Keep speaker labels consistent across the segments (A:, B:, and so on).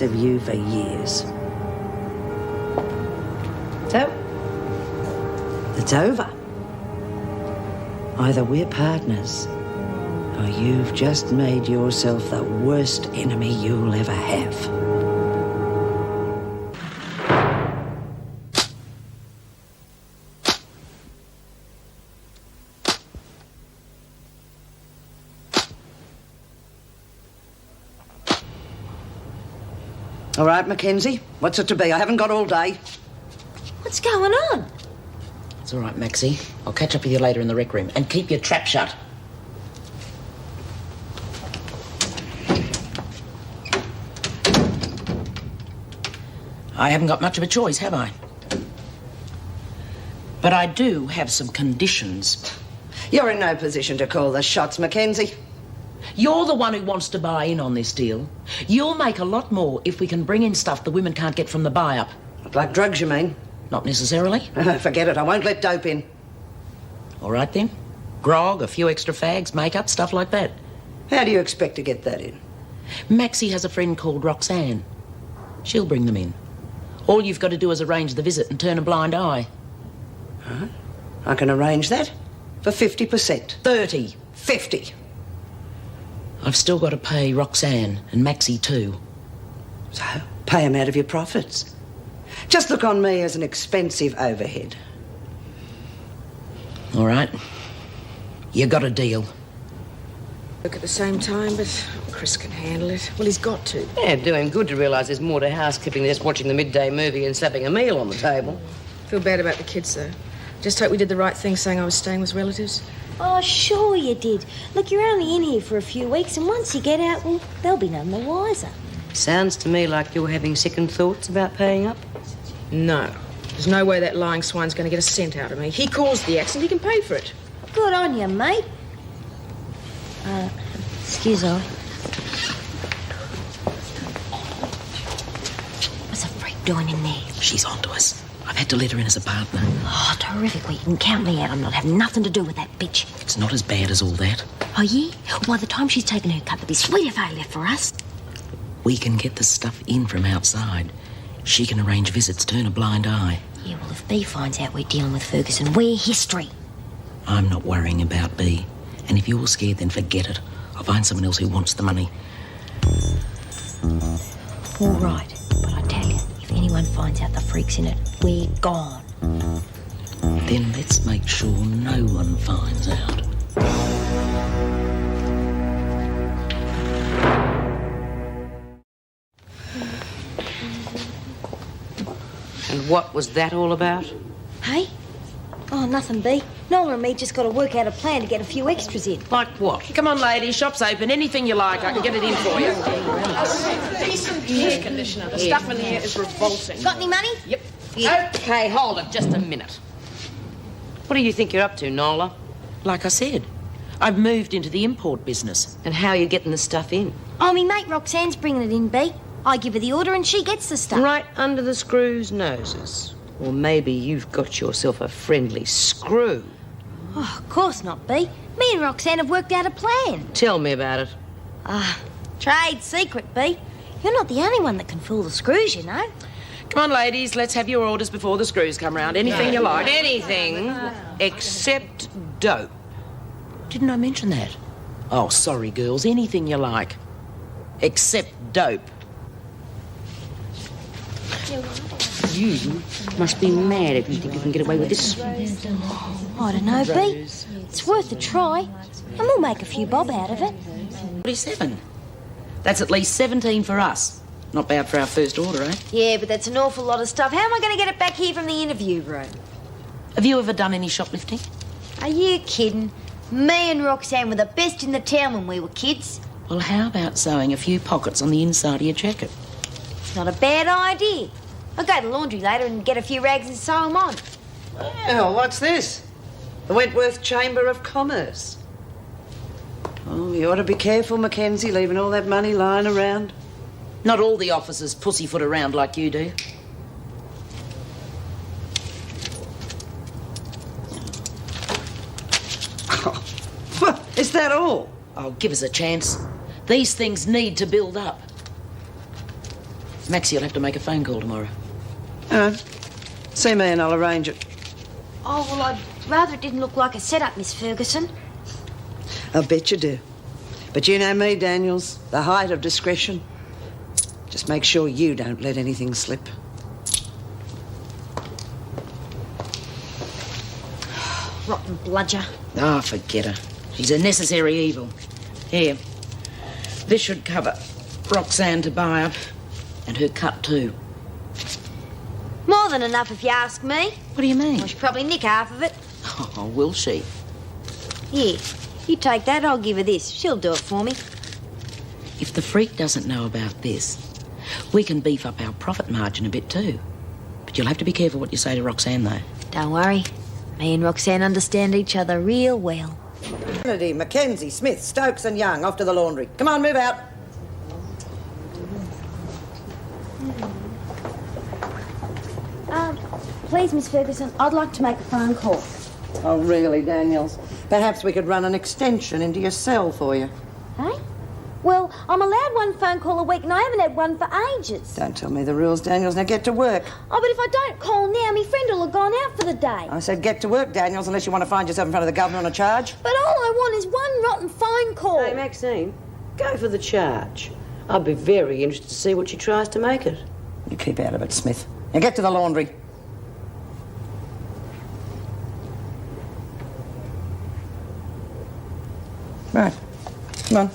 A: of you for years. So, it's over. Either we're partners, or you've just made yourself the worst enemy you'll ever have. All right, Mackenzie, what's it to be? I haven't got all day.
B: What's going on?
C: It's all right, Maxie. I'll catch up with you later in the rec room. And keep your trap shut. I haven't got much of a choice, have I? But I do have some conditions.
A: You're in no position to call the shots, Mackenzie.
C: You're the one who wants to buy in on this deal. You'll make a lot more if we can bring in stuff the women can't get from the buy-up.
A: Like drugs, you mean?
C: Not necessarily.
A: Forget it, I won't let dope in.
C: All right, then. Grog, a few extra fags, makeup, stuff like that.
A: How do you expect to get that in?
C: Maxie has a friend called Roxanne. She'll bring them in. All you've got to do is arrange the visit and turn a blind eye.
A: Huh? I can arrange that for 50%.
C: 30.
A: 50.
C: I've still got to pay Roxanne and Maxie too.
A: So, pay them out of your profits. Just look on me as an expensive overhead.
C: All right. You got a deal.
B: Look at the same time, but Chris can handle it. Well, he's got to.
D: Yeah, do him good to realise there's more to housekeeping than just watching the midday movie and slapping a meal on the table.
B: Feel bad about the kids, though. Just hope we did the right thing saying I was staying with relatives.
E: Oh, sure you did. Look, you're only in here for a few weeks, and once you get out, well, they'll be none the wiser.
D: Sounds to me like you're having second thoughts about paying up.
B: No. There's no way that lying swine's going to get a cent out of me. He caused the accident. He can pay for it.
E: Good on you, mate. Excuse me. What's a freak doing in there?
C: She's on to us. I've had to let her in as a partner.
E: Oh, terrific. Well, you can count me out. I'm not having nothing to do with that bitch.
C: It's not as bad as all that.
E: Oh, yeah? By the time she's taken her cut, there'll be sweet failure for us.
C: We can get the stuff in from outside. She can arrange visits, turn a blind eye.
E: Yeah, well, if B finds out we're dealing with Ferguson, we're history.
C: I'm not worrying about B. And if you're scared, then forget it. I'll find someone else who wants the money.
E: All right, but I tell you, if anyone finds out the freak's in it, we're gone.
C: Then let's make sure no one finds out.
D: And what was that all about?
E: Hey? Oh, nothing, B. Nola and me just got to work out a plan to get a few extras in.
D: Like what?
C: Come on, ladies, shop's open. Anything you like, I can get it in for you.
B: Decent air conditioner. The stuff in here is revolting.
E: Got any money?
B: Yep.
D: Okay, hold it just a minute. What do you think you're up to, Nola?
C: Like I said, I've moved into the import business.
D: And how are you getting the stuff in?
E: Oh, me mate Roxanne's bringing it in, B. I give her the order and she gets the stuff.
D: Right under the screws' noses. Or maybe you've got yourself a friendly screw.
E: Oh, of course not, B. Me and Roxanne have worked out a plan.
D: Tell me about it.
E: Trade secret, B. You're not the only one that can fool the screws, you know.
C: Come on, ladies, let's have your orders before the screws come round. Anything you like.
D: Anything except dope.
C: Didn't I mention that? Oh, sorry, girls. Anything you like. Except dope. You must be mad if you think you can get away with this.
E: I don't know, B. It's worth a try. And we'll make a few bob out of it.
C: 47. That's at least 17 for us. Not bad for our first order, eh?
E: Yeah, but that's an awful lot of stuff. How am I going to get it back here from the interview room?
C: Have you ever done any shoplifting?
E: Are you kidding? Me and Roxanne were the best in the town when we were kids.
C: Well, how about sewing a few pockets on the inside of your jacket?
E: It's not a bad idea. I'll go to the laundry later and get a few rags and sew them on.
A: Well, what's this? The Wentworth Chamber of Commerce. Oh, you ought to be careful, Mackenzie, leaving all that money lying around.
C: Not all the officers pussyfoot around like you do.
A: Oh, is that all?
C: Oh, give us a chance. These things need to build up. Maxie will have to make a phone call tomorrow.
A: All right. See me and I'll arrange it.
E: Oh, well, I'd rather it didn't look like a setup, Miss Ferguson.
A: I bet you do. But you know me, Daniels, the height of discretion. Just make sure you don't let anything slip.
E: Rotten bludger.
C: Ah, forget her. She's a necessary evil. Here. This should cover Roxanne Tobias and her cut too.
E: More than enough, if you ask me.
C: What do you mean?
E: Well, she'll probably nick half of it.
C: Oh, will she?
E: Here, you take that, I'll give her this. She'll do it for me.
C: If the freak doesn't know about this, we can beef up our profit margin a bit too. But you'll have to be careful what you say to Roxanne, though.
E: Don't worry. Me and Roxanne understand each other real well.
A: Kennedy, Mackenzie, Smith, Stokes and Young, off to the laundry. Come on, move out.
E: Please, Miss Ferguson, I'd like to make a phone call.
A: Oh, really, Daniels? Perhaps we could run an extension into your cell for you.
E: Hey? Well, I'm allowed one phone call a week and I haven't had one for ages.
A: Don't tell me the rules, Daniels. Now get to work.
E: Oh, but if I don't call now, my friend will have gone out for the day.
A: I said get to work, Daniels, unless you want to find yourself in front of the governor on a charge.
E: But all I want is one rotten phone call.
D: Hey, Maxine, go for the charge. I'd be very interested to see what she tries to make it.
A: You keep out of it, Smith. Now get to the laundry. Right. Come on.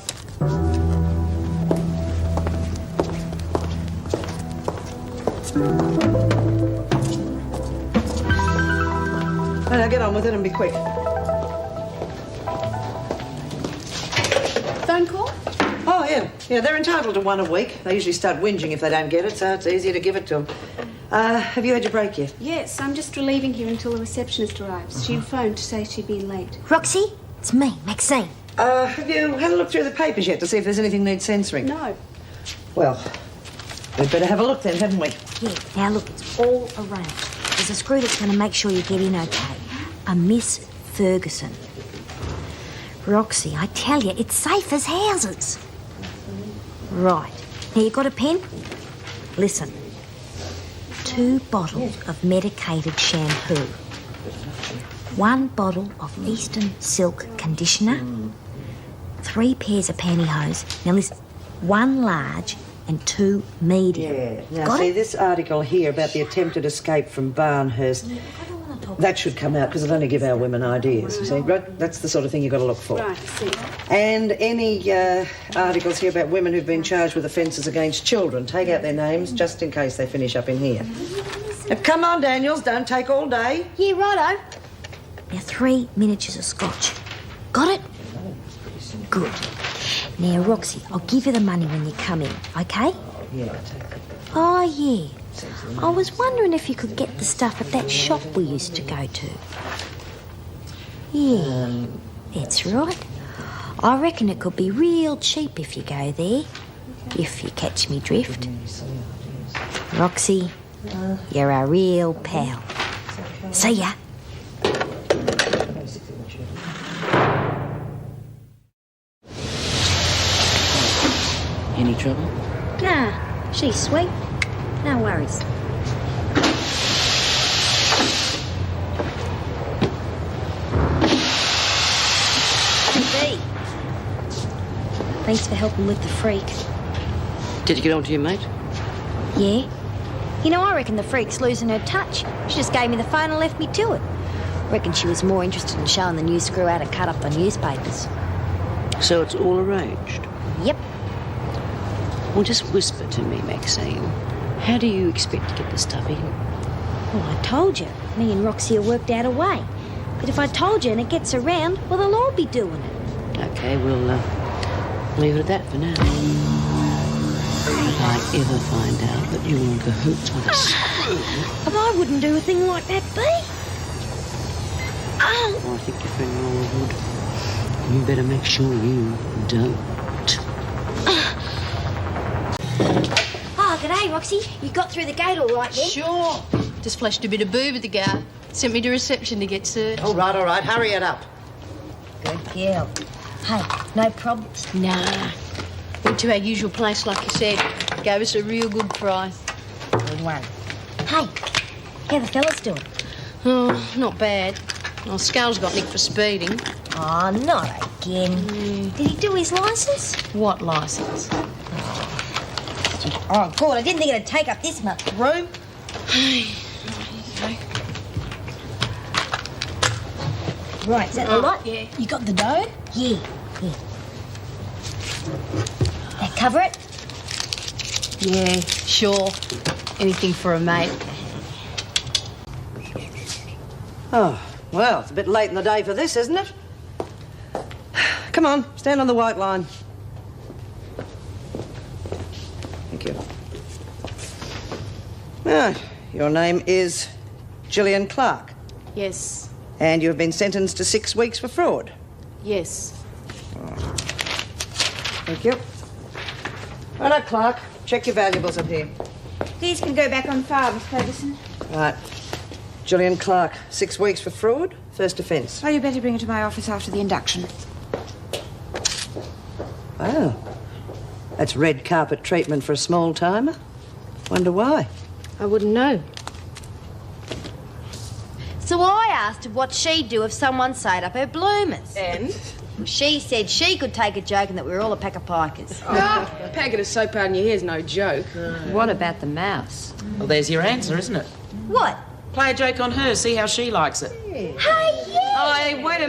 A: Right, now get on with it and be quick.
F: Phone call?
A: Oh, yeah. Yeah, they're entitled to one a week. They usually start whinging if they don't get it, so it's easier to give it to them. Have you had your break yet?
F: Yes, I'm just relieving here until the receptionist arrives. She phoned to say she'd been late.
E: Roxy, it's me, Maxine.
A: Have you had a look through the papers yet to see if there's anything needs censoring?
F: No.
A: Well, we'd better have a look then, haven't we?
E: Yeah, now look, it's all arranged. There's a screw that's going to make sure you get in okay. A Miss Ferguson. Roxy, I tell you, it's safe as houses. Right. Now, you got a pen? Listen. 2 bottles of medicated shampoo. 1 bottle of Eastern Silk conditioner. 3 pairs of pantyhose. Now, listen. 1 large and 2 medium.
A: Yeah. Now,
E: Got
A: see,
E: it?
A: this article here about the attempted escape from Barnhurst, that should come out because it'll only give our women ideas, you see. Right? That's the sort of thing you've got to look for.
F: Right, I see.
A: And any articles here about women who've been charged with offences against children, take out their names just in case they finish up in here. Now, come on, Daniels, don't take all day.
E: Yeah, righto. Now, 3 miniatures of scotch. Got it? Good. Now, Roxy, I'll give you the money when you come in, okay?
A: Yeah, I take that.
E: Oh, yeah. I was wondering if you could get the stuff at that shop we used to go to. Yeah, that's right. I reckon it could be real cheap if you go there. If you catch me drift. Roxy, you're a real pal. See ya.
C: Any trouble?
E: Nah, she's sweet. No worries. Hey, thanks for helping with the freak.
D: Did you get on to your mate?
E: Yeah? You know, I reckon the freak's losing her touch. She just gave me the phone and left me to it. Reckon she was more interested in showing the new screw how to cut up the newspapers.
D: So it's all arranged?
E: Yep.
D: Well, just whisper to me, Maxine. How do you expect to get the stuff in?
E: Well, I told you. Me and Roxy have worked out a way. But if I told you and it gets around, well, they'll all be doing it.
D: Okay, we'll leave it at that for now. If I ever find out that you're in cahoots with us...
E: But I wouldn't do a thing like that, B. Oh!
D: Well, I think your friend Laura would. You better make sure you don't.
E: Oh, g'day, Roxy. You got through the gate all right then?
G: Sure. Just flashed a bit of boob at the guard. Sent me to reception to get searched.
A: All right, hurry it up.
E: Good girl. Hey, no problems?
G: Nah. Went to our usual place, like you said. gave us a real good price.
E: Good one. Hey, how the fellas doing?
G: Oh, not bad. Well, Scull's got nicked for speeding.
E: Oh, not again. Did he do his licence?
G: What licence?
E: Oh, God, I didn't think it'd take up this much room. Right, is that the lot?
G: Yeah. You got the dough?
E: Yeah. That cover it?
G: Yeah, sure. Anything for a mate.
A: Oh, well, it's a bit late in the day for this, isn't it? Come on, stand on the white line. Thank you. Ah, your name is Gillian Clark,
G: Yes.
A: and you have been sentenced to 6 weeks for fraud.
G: Yes.
A: Thank you. Right, Clark, check your valuables up here.
E: These can go back on file, Miss Ferguson.
A: Right. Gillian Clark, 6 weeks for fraud, first offence.
H: Oh, you better bring her to my office after the induction.
A: Oh. That's red carpet treatment for a small timer. Wonder why.
B: I wouldn't know.
E: So I asked her what she'd do if someone sewed up her bloomers.
B: And?
E: She said she could take a joke and that we were all a pack of pikers.
B: A packet of soap out in your hair's no joke.
D: What about the mouse?
C: Well, there's your answer, isn't it?
E: What?
C: Play a joke on her, see how she likes it.
E: Hey, yeah!
D: Oh, hey, wait a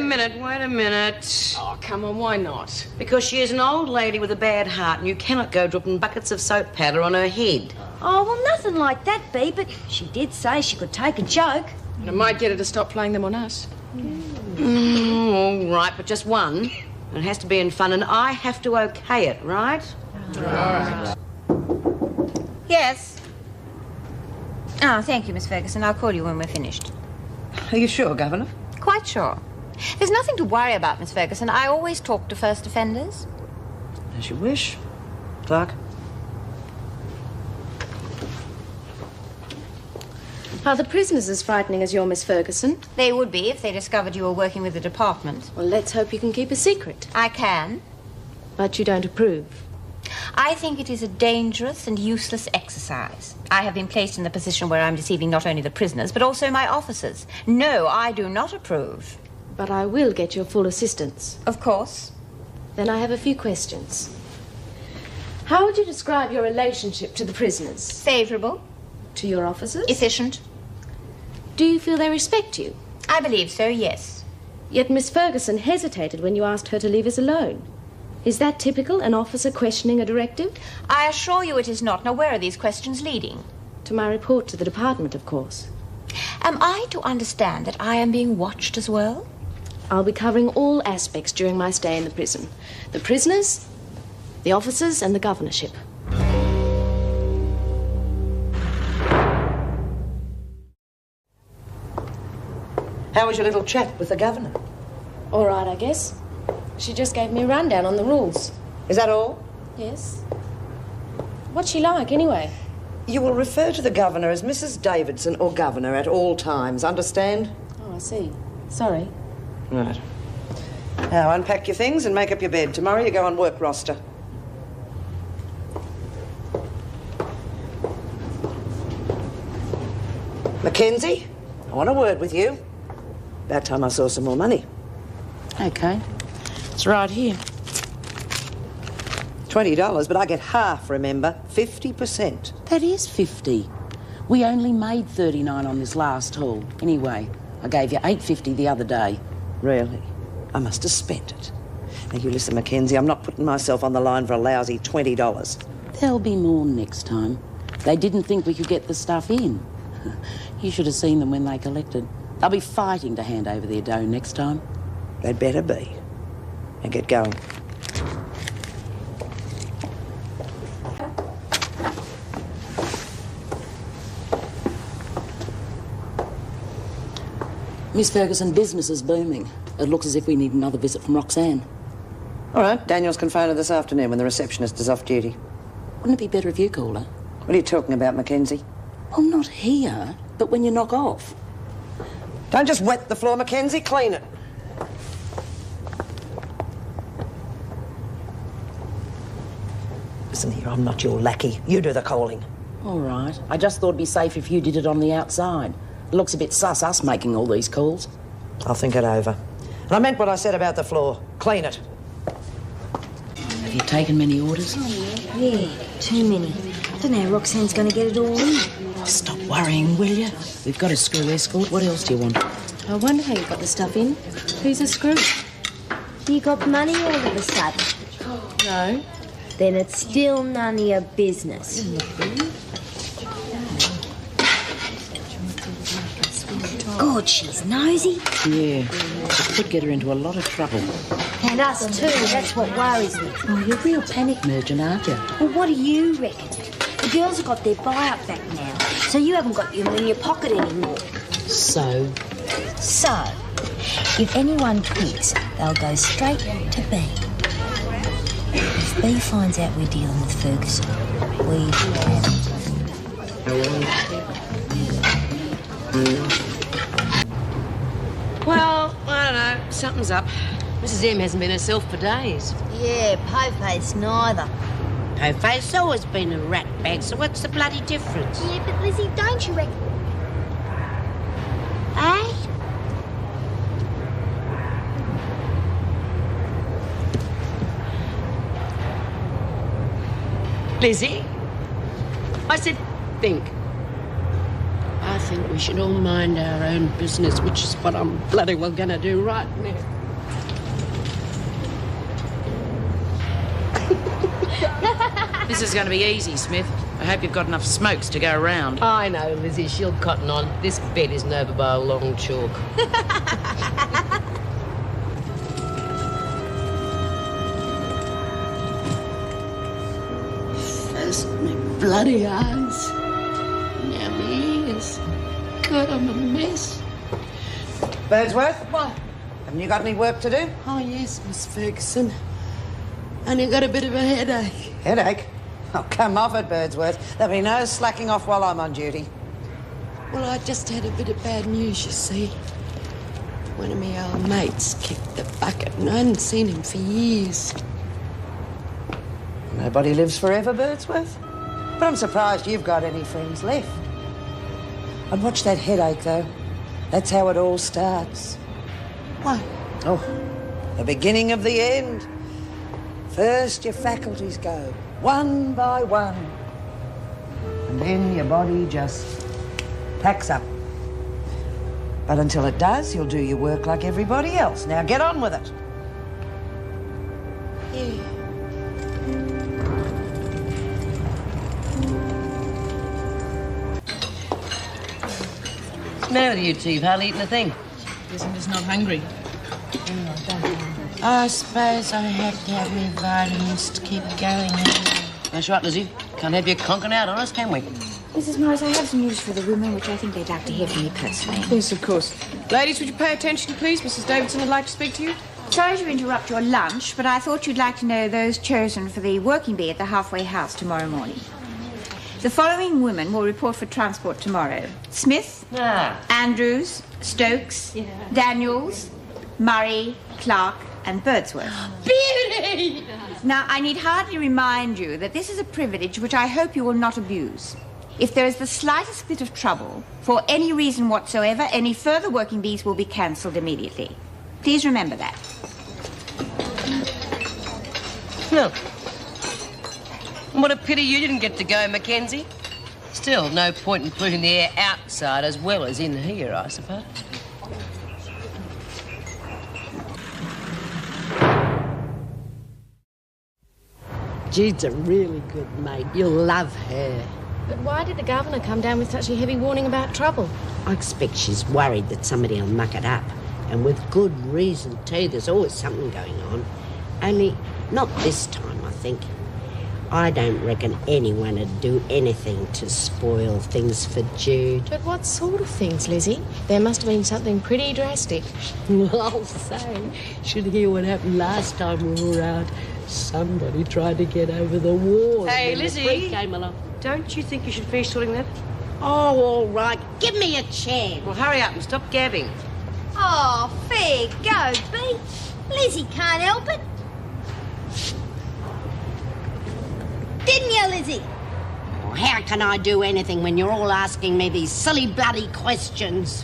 D: minute.
B: Oh, come on, why not?
D: Because she is an old lady with a bad heart and you cannot go dropping buckets of soap powder on her head.
E: Oh, well, nothing like that, Bea, but she did say she could take a joke.
B: And it might get her to stop playing them on us.
D: All right, but just one. It has to be in fun and I have to okay it, right?
E: Yes. Oh, thank you, Miss Ferguson. I'll call you when we're finished.
A: Are you sure, Governor?
E: Quite sure. There's nothing to worry about, Miss Ferguson. I always talk to first offenders.
A: As you wish. Clark?
B: Are the prisoners as frightening as your Miss Ferguson?
E: They would be if they discovered you were working with the department.
B: Well, let's hope you can keep a secret.
E: I can.
B: But you don't approve.
E: I think it is a dangerous and useless exercise. I have been placed in the position where I'm deceiving not only the prisoners, but also my officers. No, I do not approve.
B: But I will get your full assistance.
E: Of course.
B: Then I have a few questions. How would you describe your relationship to the prisoners?
E: Favourable.
B: To your officers?
E: Efficient.
B: Do you feel they respect you?
E: I believe so, yes.
B: Yet Miss Ferguson hesitated when you asked her to leave us alone. Is that typical, an officer questioning a directive?
E: I assure you it is not. Now, where are these questions leading?
B: To my report to the department, of course.
E: Am I to understand that I am being watched as well?
B: I'll be covering all aspects during my stay in the prison. The prisoners, the officers, and the governorship.
A: How was your little chat with the governor?
B: All right, I guess. She just gave me a rundown on the rules.
A: Is that all?
B: Yes. What's she like, anyway?
A: You will refer to the governor as Mrs. Davidson or governor at all times, understand?
B: Oh, I see. Sorry.
A: Right. Now, unpack your things and make up your bed. Tomorrow you go on work roster. Mackenzie, I want a word with you. About time I saw some more money.
C: Okay. It's right here.
A: $20, but I get half, remember? 50%.
C: That is 50. We only made 39 on this last haul. Anyway, I gave you $8.50 the other day.
A: Really? I must have spent it. Now, you listen, Mackenzie, I'm not putting myself on the line for a lousy $20.
C: There'll be more next time. They didn't think we could get the stuff in. You should have seen them when they collected. They'll be fighting to hand over their dough next time.
A: They'd better be. And get going.
C: Miss Ferguson, business is booming. It looks as if we need another visit from Roxanne.
A: All right, Daniel's can phone her this afternoon when the receptionist is off duty.
C: Wouldn't it be better if you call her?
A: What are you talking about, Mackenzie?
C: Well, not here, but when you knock off.
A: Don't just wet the floor, Mackenzie. Clean it. Listen here, I'm not your lackey. You do the calling.
C: All right. I just thought it'd be safe if you did it on the outside. It looks a bit sus, us making all these calls.
A: I'll think it over. And I meant what I said about the floor. Clean it.
C: Have you taken many orders?
E: Yeah, too many. I don't know how Roxanne's going to get it all in.
C: Oh, stop worrying, will you? We've got a screw escort. What else do you want?
B: I wonder how you got the stuff in. Who's a screw?
E: You got money all of a sudden.
B: No.
E: Then it's still none of your business. God, she's nosy.
C: Yeah, it could get her into a lot of trouble.
E: And us too, that's what worries me. Oh, you're real panic
C: Merchant, aren't you?
E: Well, what do you reckon? The girls have got their buy-up back now, so you haven't got your in your pocket anymore.
C: So,
E: if anyone quits, they'll go straight to B. If B finds out we're dealing with Ferguson, we have
D: Well, I don't know. Something's up. Mrs. M hasn't been herself for days.
E: Yeah, Po-Face neither.
I: Po-Face always been a rat bag, so what's the bloody difference?
E: Yeah, but Lizzie, don't you reckon... Eh?
D: Lizzie? I said, think.
I: I think we should all mind our own business, which is what I'm bloody well gonna do right now.
C: this is going to be easy, Smith. I hope you've got enough smokes to go around.
D: I know, Lizzie. She'll cotton on. This bed isn't over by a long chalk.
I: First my bloody eyes, now my ears. God, I'm a mess.
A: Birdsworth?
I: What?
A: Haven't you got any work to do?
I: Oh, yes, Miss Ferguson. Only got a bit of a headache.
A: Headache? Oh, come off it, Birdsworth. There'll be no slacking off while I'm on duty.
I: Well, I just had a bit of bad news, you see. One of my old mates kicked the bucket, and I hadn't seen him for years.
A: Nobody lives forever, Birdsworth. But I'm surprised you've got any friends left. And watch that headache, though. That's how it all starts.
I: What?
A: Oh, the beginning of the end. First, your faculties go, one by one. And then your body just packs up. But until it does, you'll do your work like everybody else. Now get on with it.
I: Yeah.
D: What's the matter with you two? You've hardly eaten a thing.
G: Guess I'm just not hungry.
I: I suppose I have to have my vitamins to keep going.
D: That's right, Lizzie. Can't have you conking out on us, can we?
H: Mrs. Morris, I have some news for the women, which I think they'd like to hear from you personally.
G: Yes, of course. Ladies, would you pay attention, please? Mrs. Davidson would like to speak to you.
H: Sorry to interrupt your lunch, but I thought you'd like to know those chosen for the working bee at the halfway house tomorrow morning. The following women will report for transport tomorrow. Smith, Andrews, Stokes, Daniels, Murray, Clark, and Birdsworth.
I: Beauty!
H: Now, I need hardly remind you that this is a privilege which I hope you will not abuse. If there is the slightest bit of trouble, for any reason whatsoever, any further working bees will be cancelled immediately. Please remember that.
D: No. What a pity you didn't get to go, Mackenzie. Still, no point in putting the air outside as well as in here, I suppose.
I: Jude's a really good mate. You'll love her.
B: But why did the governor come down with such a heavy warning about trouble?
I: I expect she's worried that somebody will muck it up. And with good reason, too. There's always something going on. Only not this time, I think. I don't reckon anyone would do anything to spoil things for Jude.
B: But what sort of things, Lizzie? There must have been something pretty drastic.
I: I'll say, should hear what happened last time we were out. Somebody tried to get over the wall.
D: Hey,
I: and then
D: Lizzie.
I: the freak came along.
D: Don't you think you should finish sorting that?
I: Oh, all right. Give me a chance.
D: Well, hurry up and stop gabbing.
E: Oh, fair go, Beach. Lizzie can't help it. Didn't you, Lizzie?
I: Well, how can I do anything when you're all asking me these silly bloody questions?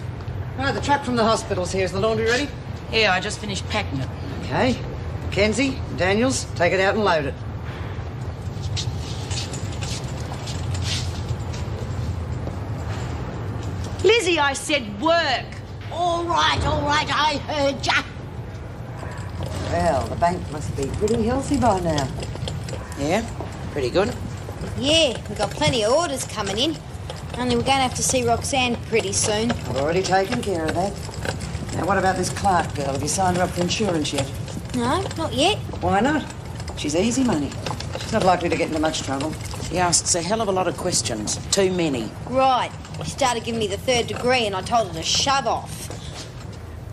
A: Right, the truck from the hospital's here. Is the laundry ready?
C: Yeah, I just finished packing it.
A: Okay. Mackenzie, Daniels, take it out and load it.
C: Lizzie, I said work.
I: All right, I heard ya.
A: Well, the bank must be pretty healthy by now.
C: Yeah, pretty good.
E: Yeah, we've got plenty of orders coming in. Only we're going to have to see Roxanne pretty soon.
A: I've already taken care of that. Now, what about this Clark girl? Have you signed her up for insurance yet?
E: No, not yet.
A: Why not? She's easy money. She's not likely to get into much trouble.
C: He asks a hell of a lot of questions. Too many.
E: Right. She started giving me the 3rd degree and I told her to shove off.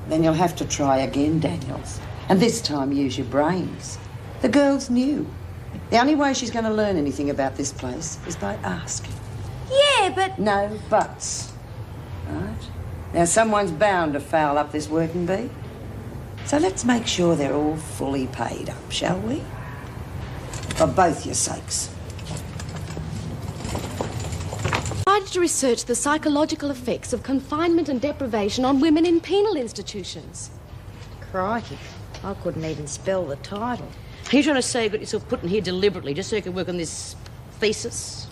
A: Then you'll have to try again, Daniels. And this time use your brains. The girl's new. The only way she's going to learn anything about this place is by asking.
E: Yeah, but...
A: No buts. Right? Now, someone's bound to foul up this working bee. So let's make sure they're all fully paid up, shall we? For both your sakes.
B: I tried to research the psychological effects of confinement and deprivation on women in penal institutions.
E: Crikey, I couldn't even spell the title.
C: Are you trying to say you got yourself put in here deliberately just so you could work on this thesis?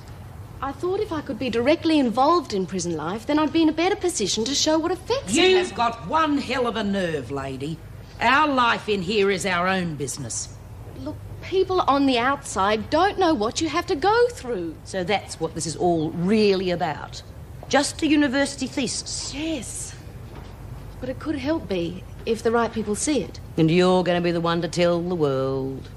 B: I thought if I could be directly involved in prison life, then I'd be in a better position to show what effects it has.
C: You've got one hell of a nerve, lady. Our life in here is our own business.
B: Look, people on the outside don't know what you have to go through.
C: So that's what this is all really about. Just a university thesis.
B: Yes. But it could help be if the right people see it.
C: And you're going to be the one to tell the world.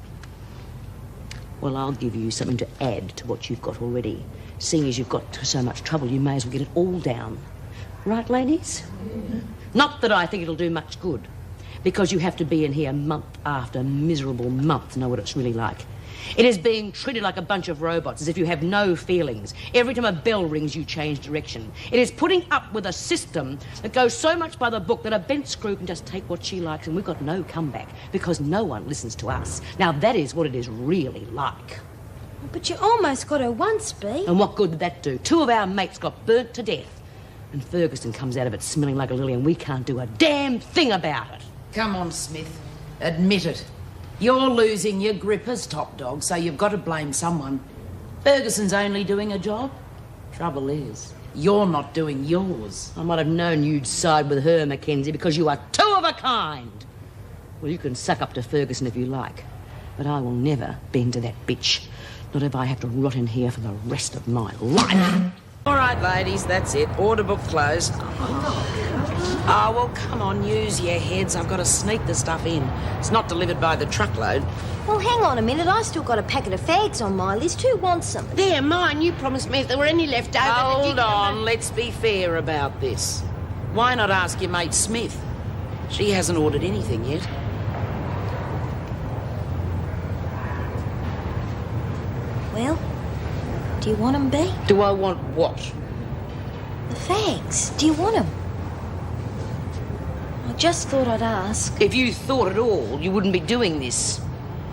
C: Well, I'll give you something to add to what you've got already. Seeing as you've got so much trouble, you may as well get it all down. Right, ladies? Not that I think it'll do much good, because you have to be in here month after miserable month to know what it's really like. It is being treated like a bunch of robots, as if you have no feelings. Every time a bell rings, you change direction. It is putting up with a system that goes so much by the book that a bent screw can just take what she likes and we've got no comeback, because no one listens to us. Now, that is what it is really like.
E: But you almost got her once, Bea.
C: And what good did that do? 2 of our mates got burnt to death. And Ferguson comes out of it smelling like a lily and we can't do a damn thing about it.
J: Come on, Smith. Admit it. You're losing your grip as top dog, so you've got to blame someone.
C: Ferguson's only doing a job. Trouble is,
J: You're not doing yours.
C: I might have known you'd side with her, Mackenzie, because you are 2 of a kind. Well, you can suck up to Ferguson if you like, but I will never bend to that bitch. Not if I have to rot in here for the rest of my life.
J: All right, ladies, that's it. Order book closed. Oh, well, come on, use your heads. I've got to sneak the stuff in. It's not delivered by the truckload.
E: Well, hang on a minute. I still got a packet of fags on my list. Who wants some?
I: They're mine. You promised me if there were any left over...
J: Hold on, let's be fair about this. Why not ask your mate Smith? She hasn't ordered anything yet.
E: Well, do you want them, Bea?
C: Do I want what?
E: The fags. Do you want them? I just thought I'd ask.
C: If you thought at all, you wouldn't be doing this.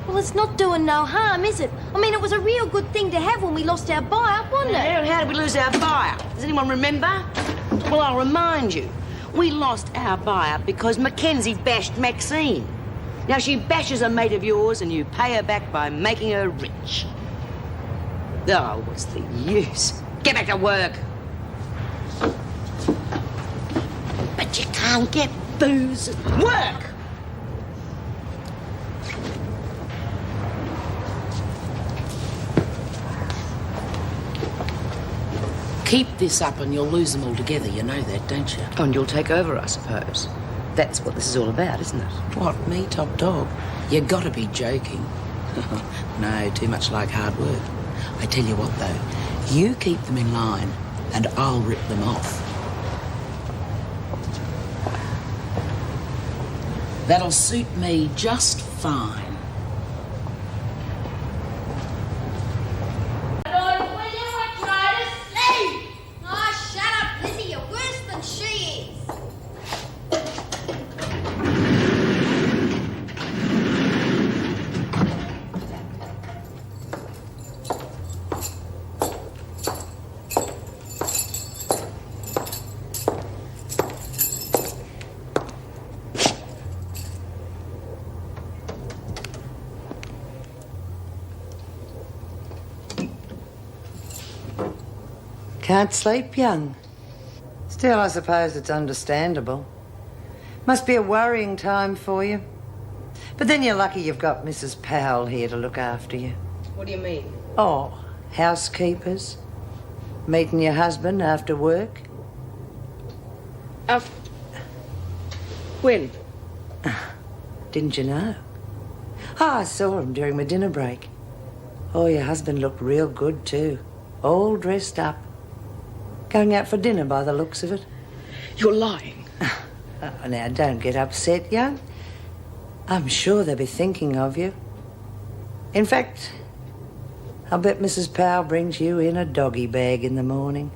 E: Well, it's not doing no harm, is it? I mean, it was a real good thing to have when we lost our buy-up, wasn't it?
C: How did we lose our buyer? Does anyone remember? Well, I'll remind you. We lost our buyer because Mackenzie bashed Maxine. Now, she bashes a mate of yours and you pay her back by making her rich. Oh, what's the use? Get back to work.
I: But you can't get booze at
C: Work!
J: Keep this up and you'll lose them altogether. You know that, don't you?
C: And you'll take over, I suppose. That's what this is all about, isn't it?
J: What, me, top dog? You gotta be joking. No, too much like hard work. I tell you what, though, you keep them in line and I'll rip them off. That'll suit me just fine.
A: Can't sleep, young? Still, I suppose it's understandable. Must be a worrying time for you. But then you're lucky you've got Mrs. Powell here to look after you.
D: What do you mean?
A: Oh, housekeepers. Meeting your husband after work.
D: When?
A: Didn't you know? Oh, I saw him during my dinner break. Oh, your husband looked real good too. All dressed up. Going out for dinner by the looks of it.
D: You're lying.
A: Oh, now, don't get upset, young. I'm sure they'll be thinking of you. In fact, I'll bet Mrs. Powell brings you in a doggy bag in the morning.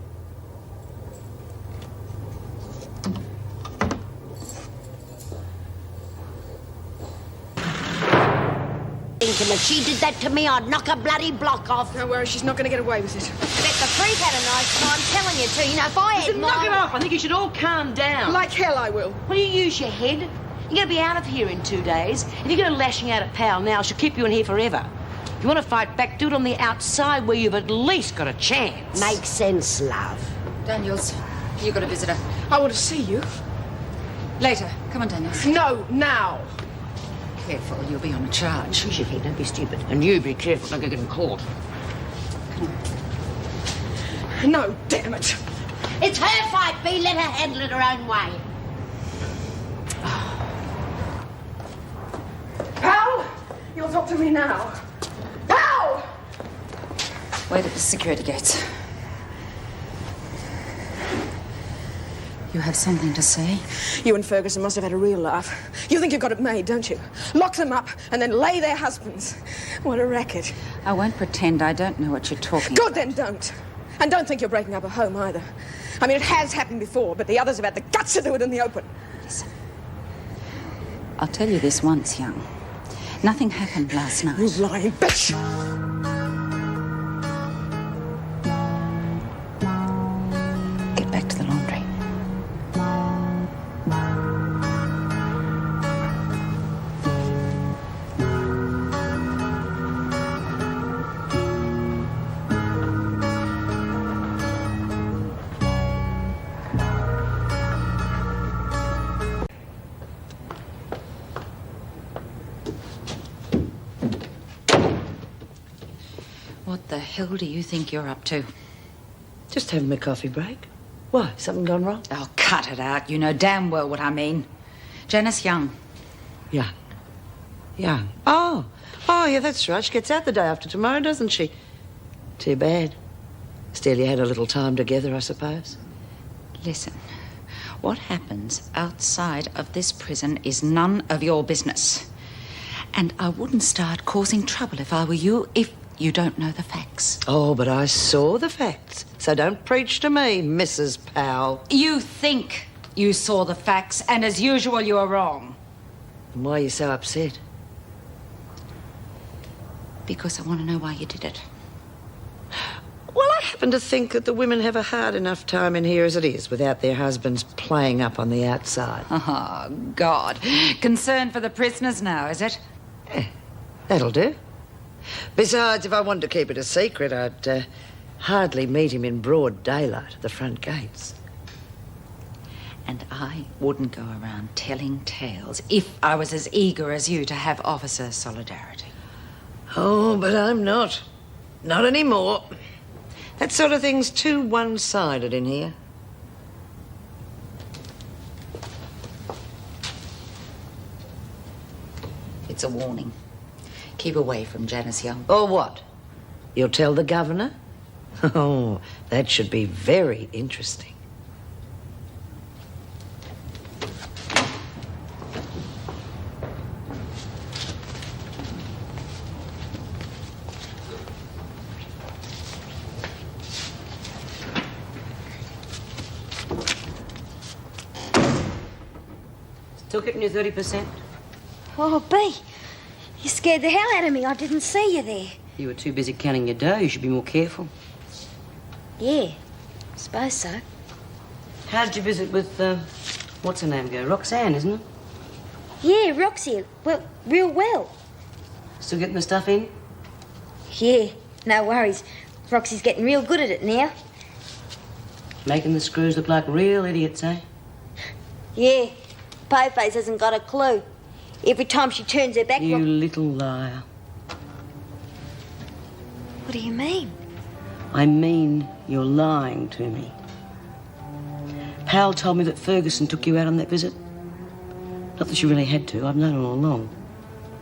I: If she did that to me, I'd knock a bloody block off.
G: Don't worry, she's not going to get away with it.
E: Bet the freak had a nice time telling you to. You know, if I had
C: Knock it off. I think you should all calm down.
G: Like hell I will.
C: Will you use your head? You're going to be out of here in 2 days. If you're going to lashing out at Powell now, she'll keep you in here forever. If you want to fight back, do it on the outside where you've at least got a chance.
I: Makes sense, love.
K: Daniels, you got a visitor.
G: I want to see you.
K: Later. Come on, Daniels.
G: No, now.
K: Careful, you'll be on a charge.
C: Use your head, don't be stupid. And you be careful, don't get in caught.
G: No, damn it.
I: It's her fight, Bea. Let her handle it her own way.
G: Pal, you'll talk to me now. Pal!
K: Wait at the security gates. You have something to say?
G: You and Ferguson must have had a real laugh. You think you've got it made, don't you? Lock them up and then lay their husbands. What a racket.
K: I won't pretend I don't know what you're talking
G: Good,
K: about.
G: then don't. And don't think you're breaking up a home either. I mean, it has happened before, but the others have had the guts to do it in the open.
K: Listen. I'll tell you this once, young. Nothing happened last night.
G: You lying bitch!
K: Get back to the laundry. What the hell do you think you're up to?
A: Just having my coffee break. Why, something gone wrong?
K: Oh, cut it out. You know damn well what I mean. Janice Young.
A: Young. Young. Oh, yeah, that's right. She gets out the day after tomorrow, doesn't she? Too bad. Still, you had a little time together, I suppose.
K: Listen, what happens outside of this prison is none of your business. And I wouldn't start causing trouble if I were you, if you don't know the facts.
A: Oh, but I saw the facts. So don't preach to me, Mrs. Powell.
K: You think you saw the facts, and as usual, you are wrong.
A: And why are you so upset?
K: Because I want to know why you did it.
A: Well, I happen to think that the women have a hard enough time in here as it is without their husbands playing up on the outside.
K: Oh, God. Concern for the prisoners now, is it?
A: That'll do. Besides, if I wanted to keep it a secret, I'd hardly meet him in broad daylight at the front gates.
K: And I wouldn't go around telling tales if I was as eager as you to have officer solidarity.
A: Oh, but I'm not. Not anymore. That sort of thing's too one-sided in here.
K: It's a warning. Keep away from Janice Young.
A: Or what? You'll tell the governor? Oh, that should be very interesting.
C: Still getting your 30%?
E: Oh, Bea, you scared the hell out of me. I didn't see you there.
C: You were too busy counting your dough. You should be more careful.
E: Yeah, suppose so.
C: How did you visit with, what's her name go? Roxanne, isn't it?
E: Yeah, Roxy. Well, real well.
C: Still getting the stuff in?
E: Yeah, no worries. Roxy's getting real good at it now.
C: Making the screws look like real idiots, eh?
E: Yeah, Pieface hasn't got a clue. Every time she turns her back...
C: You little liar.
E: What do you mean?
C: I mean you're lying to me. Pal told me that Ferguson took you out on that visit. Not that you really had to. I've known all along.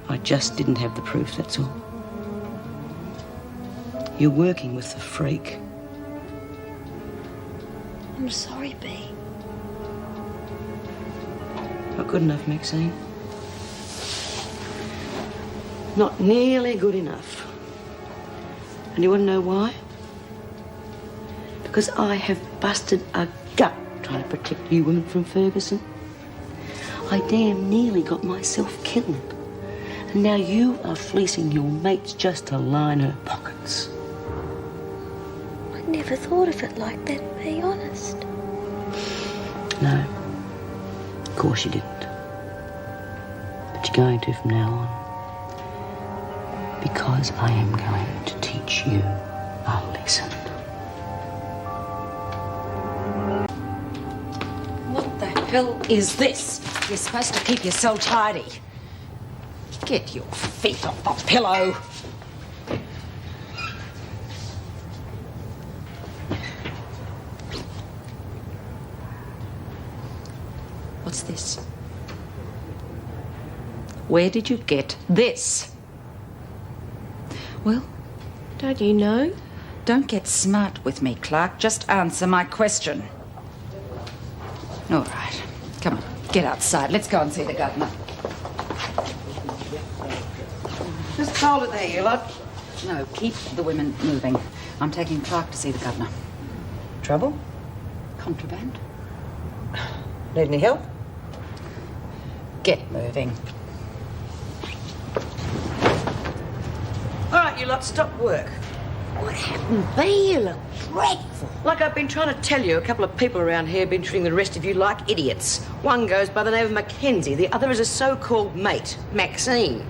C: I just didn't have the proof, that's all. You're working with the freak.
E: I'm sorry, Bea.
C: Not good enough, Maxine. Not nearly good enough. And you want to know why? Because I have busted a gut trying to protect you women from Ferguson. I damn nearly got myself killed. And now you are fleecing your mates just to line her pockets.
E: I never thought of it like that, be honest.
C: No, of course you didn't. But you're going to from now on. Because I am going to teach you a lesson.
K: What the hell is this? You're supposed to keep your cell tidy. Get your feet off the pillow. What's this? Where did you get this? Well,
B: Don't you know?
K: don't get smart with me, Clark. Just answer my question. All right. Come on, get outside. Let's go and see the governor.
C: Just hold it there, you lot.
K: No, keep the women moving. I'm taking Clark to see the governor.
C: Trouble?
K: Contraband?
C: Need any help?
K: Get moving.
C: All right, you lot, stop work.
I: What happened, Bea? You look dreadful.
C: Like I've been trying to tell you, a couple of people around here have been treating the rest of you like idiots. One goes by the name of Mackenzie, the other is a so-called mate, Maxine.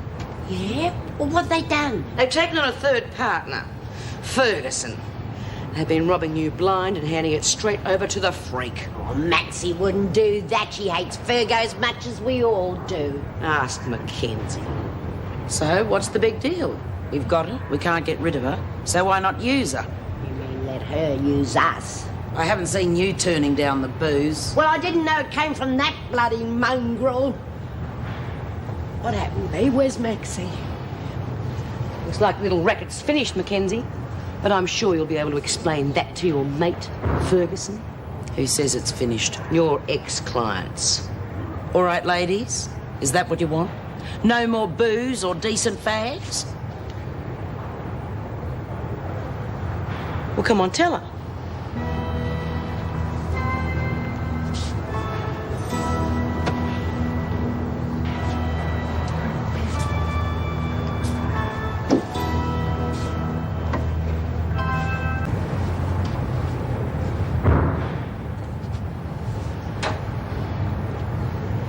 I: Yeah? Well, what they done?
C: They've taken on a third partner, Ferguson. They've been robbing you blind and handing it straight over to the freak.
I: Oh, Maxie wouldn't do that. She hates Fergo as much as we all do.
C: Ask Mackenzie. So, what's the big deal? We've got her, we can't get rid of her, so why not use her?
I: You mean let her use us?
J: I haven't seen you turning down the booze.
I: Well, I didn't know it came from that bloody mongrel. What happened, Bea? Where's Maxie?
C: Looks like the little racket's finished, Mackenzie. But I'm sure you'll be able to explain that to your mate, Ferguson.
J: Who says it's finished?
C: Your ex-clients.
J: All right, ladies, is that what you want? No more booze or decent fags?
C: Well, come on, tell her.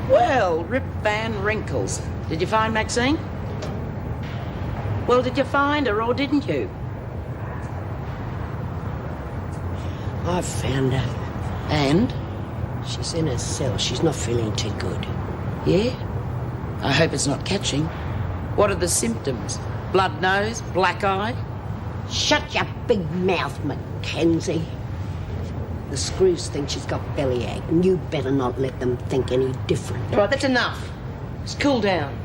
J: Well, Rip Van Wrinkles. Did you find Maxine?
C: Well, did you find her or didn't you?
I: I've found her.
J: And?
I: She's in her cell. She's not feeling too good.
J: Yeah? I hope it's not catching. What are the symptoms? Blood nose? Black eye?
I: Shut your big mouth, Mackenzie. The screws think she's got bellyache, and you better not let them think any different.
C: All right, that's enough. Just cool down.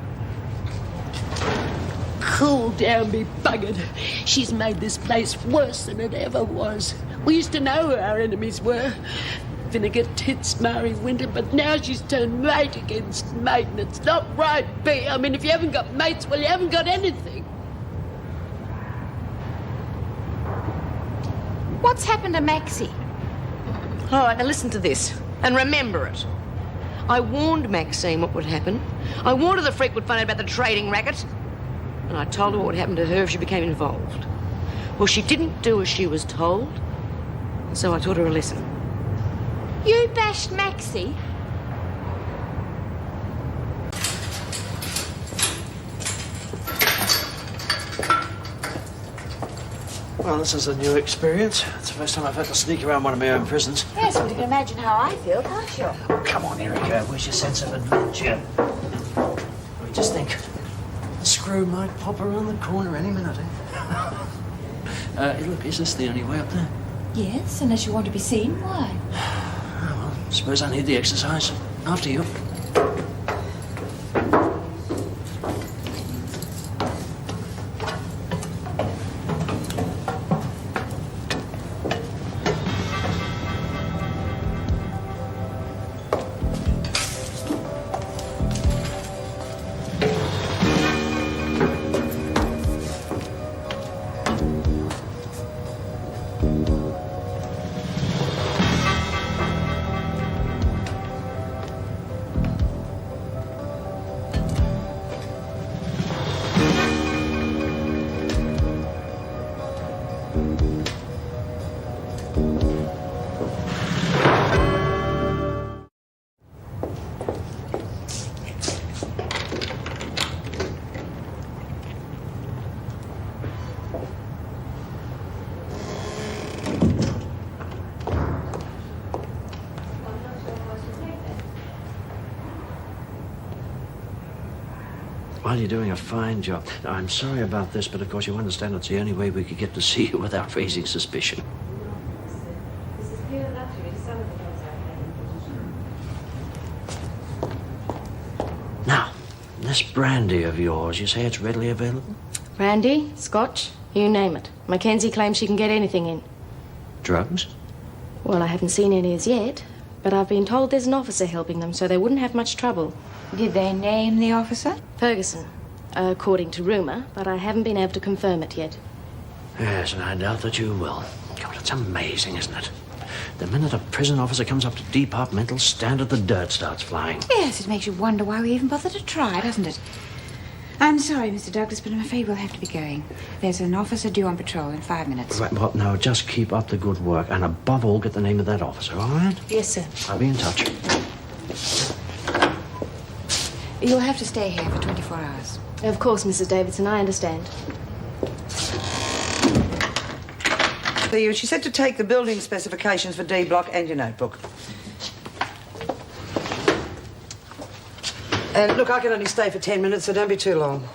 L: Cool down, be buggered. She's made this place worse than it ever was. We used to know who our enemies were. Vinegar Tits, Mary Winter, but now she's turned mate against mate, and it's not right, Bea. I mean, if you haven't got mates, well, you haven't got anything.
H: What's happened to Maxie?
C: All right, now listen to this, and remember it. I warned Maxine what would happen. I warned her the freak would find out about the trading racket. And I told her what would happen to her if she became involved. Well, she didn't do as she was told, so I taught her a lesson.
H: You bashed Maxie?
C: All
M: Well, this is a new experience. It's the first time I've had to sneak around one of my own prisons.
E: Yes, but you can imagine how I feel, can't you?
M: Oh, come on, Erica. Where's your sense of adventure? I just think the screw might pop around the corner any minute, eh? Look, is this the only way up there?
H: Yes, unless you want to be seen. Why?
M: Oh, well, suppose I need the exercise. After you. Well, you're doing a fine job. Now, I'm sorry about this, but of course you understand it's the only way we could get to see you without raising suspicion. Now, this brandy of yours, you say it's readily available?
B: Brandy, scotch, you name it. Mackenzie claims she can get anything in.
M: Drugs?
B: Well, I haven't seen any as yet, but I've been told there's an officer helping them, so they wouldn't have much trouble.
H: Did they name the officer?
B: Ferguson, according to rumour, but I haven't been able to confirm it yet.
M: Yes, and I doubt that you will. God, it's amazing, isn't it? The minute a prison officer comes up to departmental standard, the dirt starts flying.
H: Yes, it makes you wonder why we even bother to try, doesn't it? I'm sorry, Mr. Douglas, but I'm afraid we'll have to be going. There's an officer due on patrol in 5 minutes.
M: Right, well, now, just keep up the good work, and above all, get the name of that officer, all right?
B: Yes, sir.
M: I'll be in touch.
H: You'll have to stay here for 24 hours.
B: Of course, Mrs. Davidson, I understand.
A: She said to take the building specifications for D block and your notebook. And look, I can only stay for 10 minutes, so don't be too long.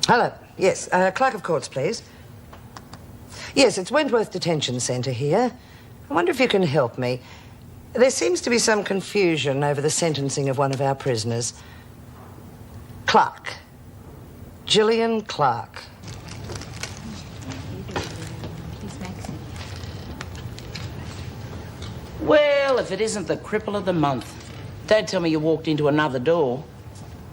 A: Hello. Yes, clerk of courts, please. Yes, it's Wentworth Detention Centre here. I wonder if you can help me. There seems to be some confusion over the sentencing of one of our prisoners. Clark. Gillian Clark.
J: Well, if it isn't the cripple of the month. Don't tell me you walked into another door.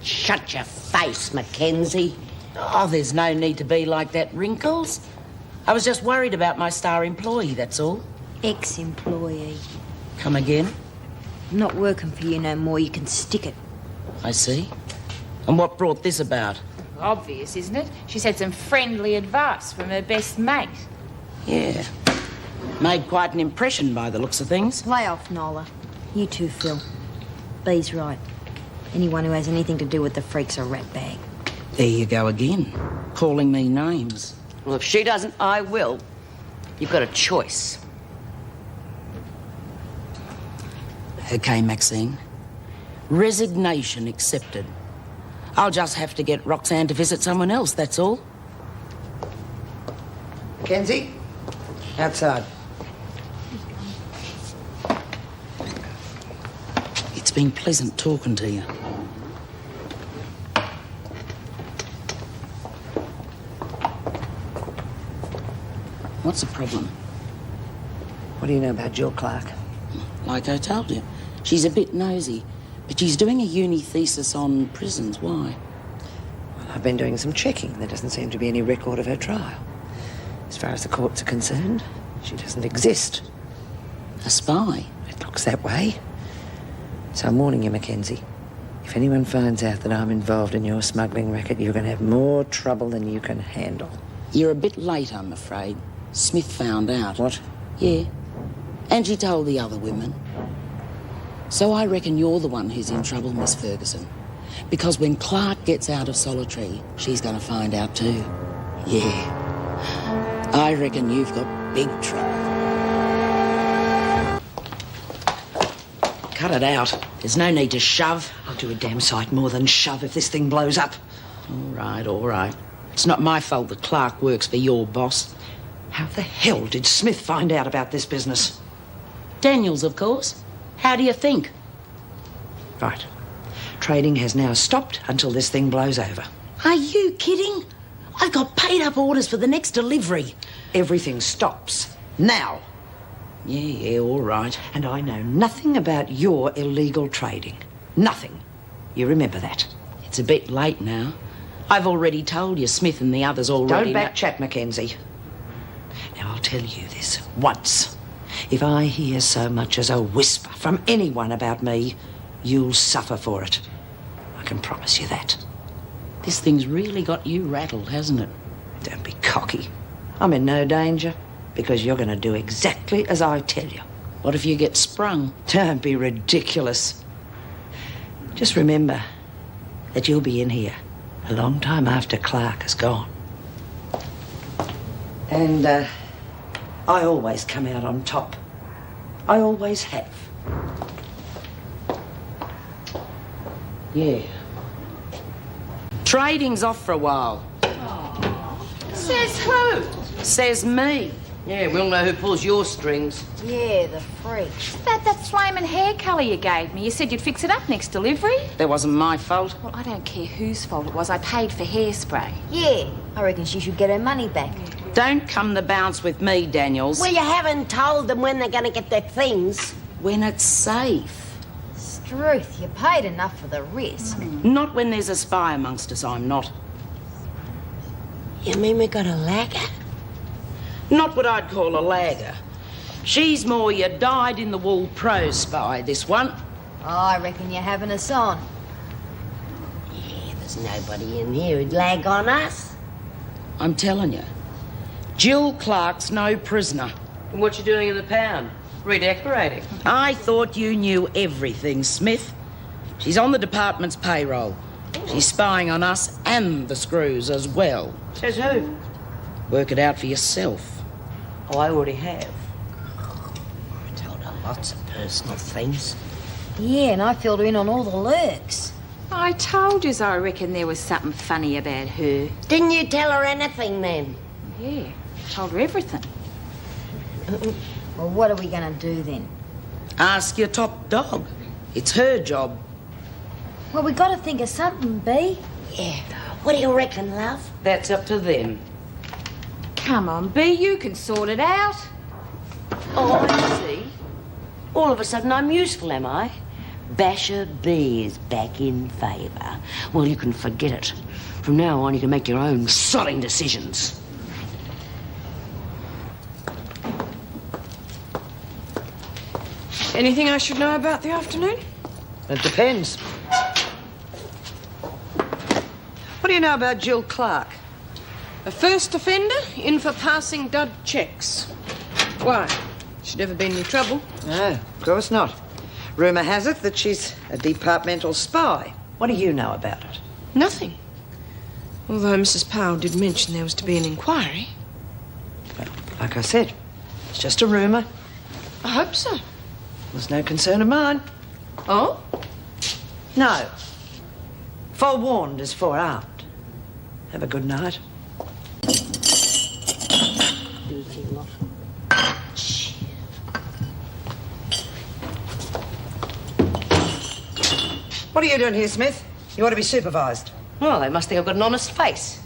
I: Shut your face, Mackenzie.
J: Oh, there's no need to be like that, Wrinkles. I was just worried about my star employee, that's all.
E: Ex-employee.
J: Come again?
E: I'm not working for you no more. You can stick it.
J: I see. And what brought this about?
H: Obvious, isn't it? She's had some friendly advice from her best mate.
J: Yeah. Made quite an impression by the looks of things.
E: Lay off, Nola. You too, Phil. Bee's right. Anyone who has anything to do with the freak's a ratbag.
J: There you go again, calling me names.
C: Well, if she doesn't, I will. You've got a choice.
J: Okay, Maxine. Resignation accepted. I'll just have to get Roxanne to visit someone else, that's all.
A: Mackenzie? Outside.
J: It's been pleasant talking to you. What's the problem?
A: What do you know about Jill Clark?
J: Like I told you, she's a bit nosy, but she's doing a uni thesis on prisons. Why?
A: Well, I've been doing some checking. There doesn't seem to be any record of her trial. As far as the courts are concerned, she doesn't exist.
J: A spy?
A: It looks that way. So I'm warning you, Mackenzie. If anyone finds out that I'm involved in your smuggling racket, you're going to have more trouble than you can handle.
J: You're a bit late, I'm afraid. Smith found out.
M: What?
J: Yeah. And she told the other women. So I reckon you're the one who's in trouble, Miss Ferguson. Because when Clark gets out of solitary, she's going to find out too. Yeah. I reckon you've got big trouble.
C: Cut it out. There's no need to shove. I'll do a damn sight more than shove if this thing blows up. All right. It's not my fault that Clark works for your boss. How the hell did Smith find out about this business? Daniels, of course. How do you think? Right. Trading has now stopped until this thing blows over. Are you kidding? I've got paid-up orders for the next delivery. Everything stops. Now. Yeah, all right. And I know nothing about your illegal trading. Nothing. You remember that.
J: It's a bit late now. I've already told you Smith and the others already...
C: Don't backchat, Mackenzie. Now, I'll tell you this once. If I hear so much as a whisper from anyone about me, you'll suffer for it. I can promise you that.
J: This thing's really got you rattled, hasn't it?
C: Don't be cocky. I'm in no danger because you're going to do exactly as I tell you.
J: What if you get sprung?
C: Don't be ridiculous. Just remember that you'll be in here a long time after Clark is gone. And I always come out on top. I always have. Yeah. Trading's off for a while.
D: Says who?
C: Says me.
D: Yeah, we'll know who pulls your strings.
E: Yeah, the freak.
H: That flaming hair colour you gave me. You said you'd fix it up next delivery.
C: That wasn't my fault.
H: Well, I don't care whose fault it was. I paid for hairspray.
E: Yeah, I reckon she should get her money back.
C: Don't come the bounce with me, Daniels.
I: Well, you haven't told them when they're going to get their things.
C: When it's safe.
E: Struth, you paid enough for the risk.
C: Not when there's a spy amongst us, I'm not.
I: You mean we got a lagger?
C: Not what I'd call a lagger. She's more your dyed-in-the-wool pro spy, this one.
E: I reckon you're having us on.
I: Yeah, there's nobody in here who'd lag on us.
C: I'm telling you. Jill Clark's no prisoner.
D: And what you doing in the pound? Redecorating.
C: I thought you knew everything, Smith. She's on the department's payroll. She's spying on us and the screws as well.
D: Says who?
C: Work it out for yourself.
D: Oh, I already have.
I: I told her lots of personal things.
E: Yeah, and I filled her in on all the lurks.
H: I told you I reckon there was something funny about her.
I: Didn't you tell her anything then?
H: Yeah, told her everything.
E: Well, what are we going to do then?
C: Ask your top dog. It's her job.
E: Well, we got to think of something, B.
I: Yeah. What do you reckon, love?
D: That's up to them.
H: Come on, B, you can sort it out.
C: Oh, I see. All of a sudden I'm useful, am I? Basher B is back in favour. Well, you can forget it. From now on, you can make your own sodding decisions.
G: Anything I should know about the afternoon?
A: It depends. What do you know about Jill Clark?
G: A first offender in for passing dud checks. Why? She'd never been in any trouble.
A: No, of course not. Rumour has it that she's a departmental spy. What do you know about it?
G: Nothing. Although Mrs. Powell did mention there was to be an inquiry.
A: Well, like I said, it's just a rumour.
G: I hope so.
A: There's no concern of mine.
G: Oh?
A: No. Forewarned is forearmed. Have a good night. What are you doing here, Smith? You ought to be supervised.
D: Well, they must think I've got an honest face.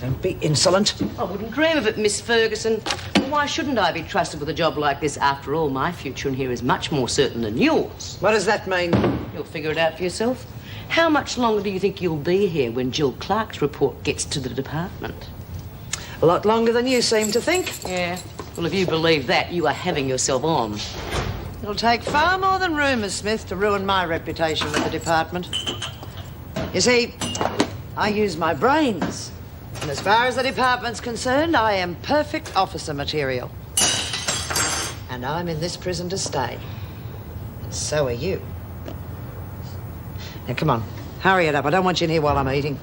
A: Don't be insolent.
D: I wouldn't dream of it, Miss Ferguson. Well, why shouldn't I be trusted with a job like this? After all, my future in here is much more certain than yours.
A: What does that mean?
D: You'll figure it out for yourself. How much longer do you think you'll be here when Jill Clark's report gets to the department?
A: A lot longer than you seem to think.
D: Yeah. Well, if you believe that, you are having yourself on.
A: It'll take far more than rumours, Smith, to ruin my reputation with the department. You see, I use my brains And as far as the department's concerned, I am perfect officer material. And I'm in this prison to stay. So are you. Now, come on. Hurry it up. I don't want you in here while I'm eating.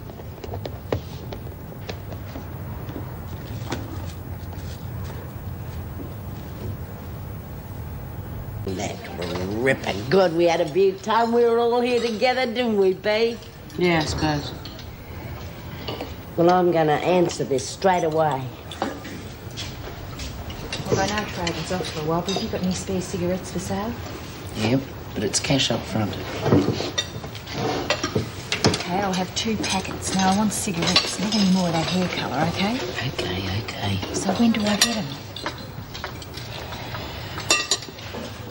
I: That was ripping good. We had a big time. We were all here together, didn't we, Bea?
C: Yeah, I suppose.
I: Well, I'm going to answer this straight away.
E: Well, I know Trader's off for a while, but have you got any spare cigarettes for sale?
J: Yep, but it's cash up front.
E: Okay, I'll have 2 packets. Now, I want cigarettes, not any more of that hair colour, okay?
J: Okay.
E: So when do I get them?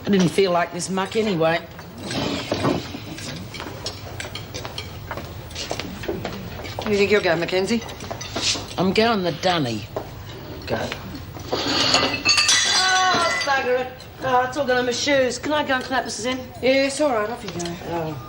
C: I didn't feel like this muck anyway.
A: Where do you think you're going, Mackenzie?
C: I'm going the dunny.
J: Go.
C: Oh, bugger it. Oh, it's all gone on my shoes. Can I go and clap Mrs. in?
G: Yeah, it's all right. Off you go.
C: Oh.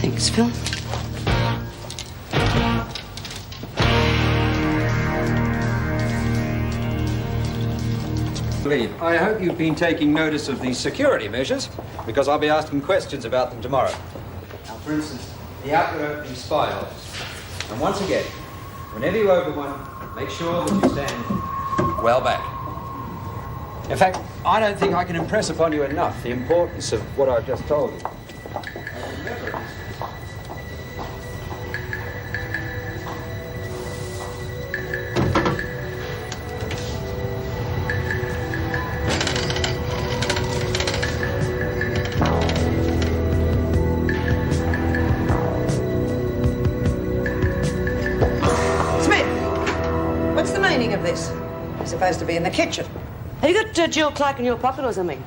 C: Thanks, Phil.
N: I hope you've been taking notice of the security measures, because I'll be asking questions about them tomorrow. Now, for instance, the outward opening spy office. And once again, whenever you open one, make sure that you stand well back. In fact, I don't think I can impress upon you enough the importance of what I've just told you. Remember,
A: What's the meaning of this? You're supposed to be in the kitchen.
C: Have you got Jill Clark in your pocket or something?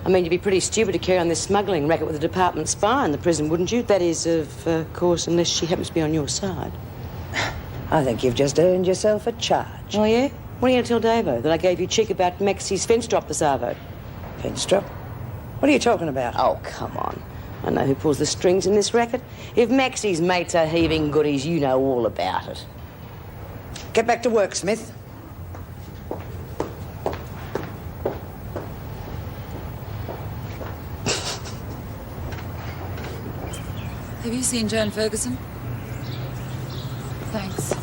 C: I mean, you'd be pretty stupid to carry on this smuggling racket with a department spy in the prison, wouldn't you? That is, of course, unless she happens to be on your side.
A: I think you've just earned yourself a charge.
C: Oh, yeah? What are you going to tell Davo? That I gave you cheek about Maxie's fence drop this arvo?
A: Fence drop? What are you talking about?
C: Oh, come on. I know who pulls the strings in this racket. If Maxie's mates are heaving goodies, you know all about it.
A: Get back to work, Smith.
O: Have you seen Joan Ferguson? Thanks.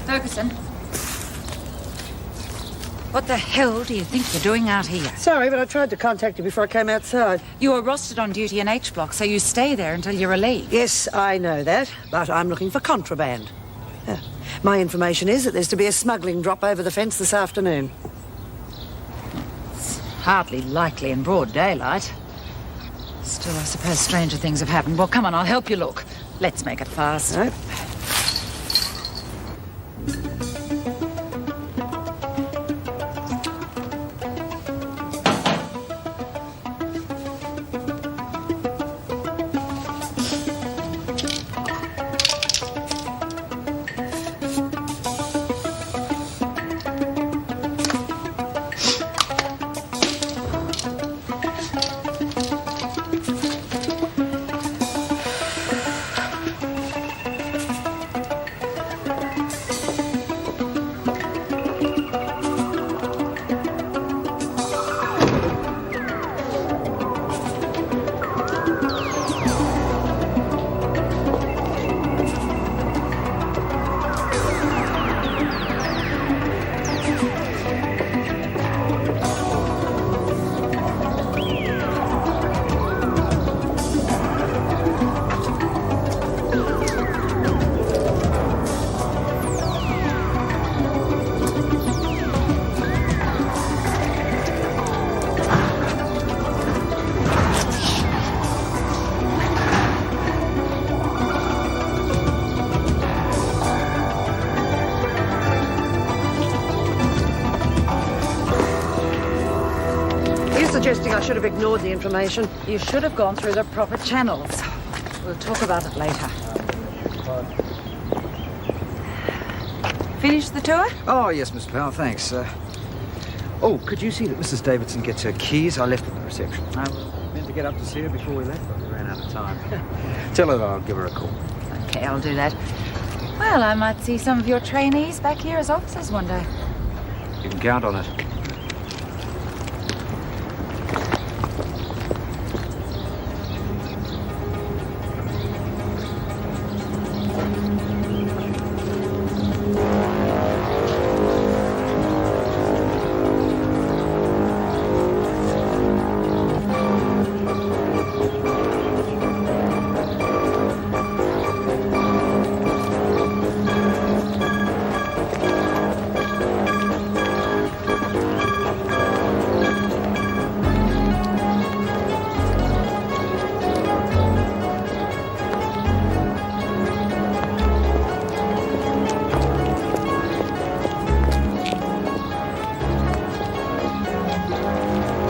K: Ferguson. What the hell do you think you're doing out here?
A: Sorry, but I tried to contact you before I came outside.
K: You were rostered on duty in H Block, so you stay there until you're relieved.
A: Yes, I know that, but I'm looking for contraband. My information is that there's to be a smuggling drop over the fence this afternoon.
K: It's hardly likely in broad daylight. Still, I suppose stranger things have happened. Well, come on, I'll help you look. Let's make it fast.
A: Right. Suggesting I should have ignored the information.
K: You should have gone through the proper channels. We'll talk about it later. Finish the tour?
N: Oh, yes, Miss Powell, thanks. Oh, could you see that Mrs. Davidson gets her keys? I left them at the reception. I meant to get up to see her before we left, but we ran out of time. Tell her that I'll give her a call.
K: Okay, I'll do that. Well, I might see some of your trainees back here as officers one day.
N: You can count on it.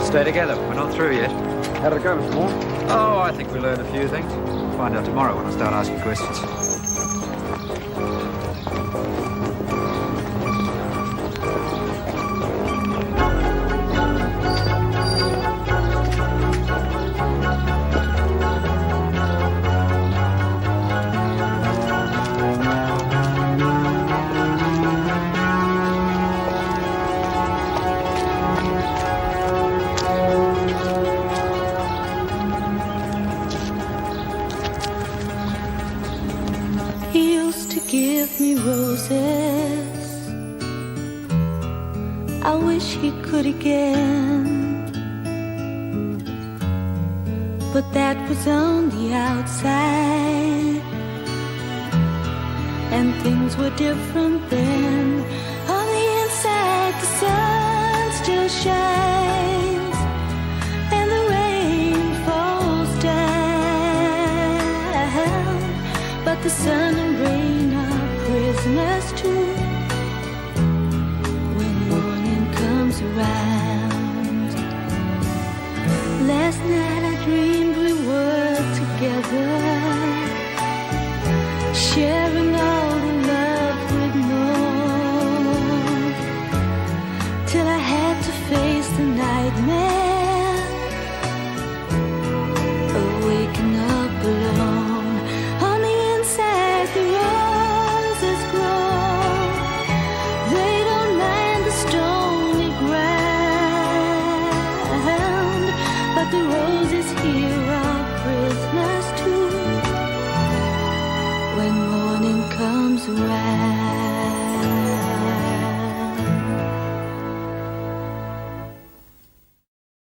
N: Stay together. We're not through yet.
P: How did it go, Mr. Moore?
N: Oh, I think we learned a few things. We'll find out tomorrow when I start asking questions.
Q: Give me roses. I wish he could again, but that was on the outside, and things were different then. On the inside, the sun still shines, and the rain falls down, but the sun and rain prisoners too. When morning comes around, last night I dreamed we were together, sharing all the love we'd known, till I had to face the nightmare of waking up alone. On the inside, the roses grow. They don't mind the stony ground, but the roses here are prisoners too. When morning comes around.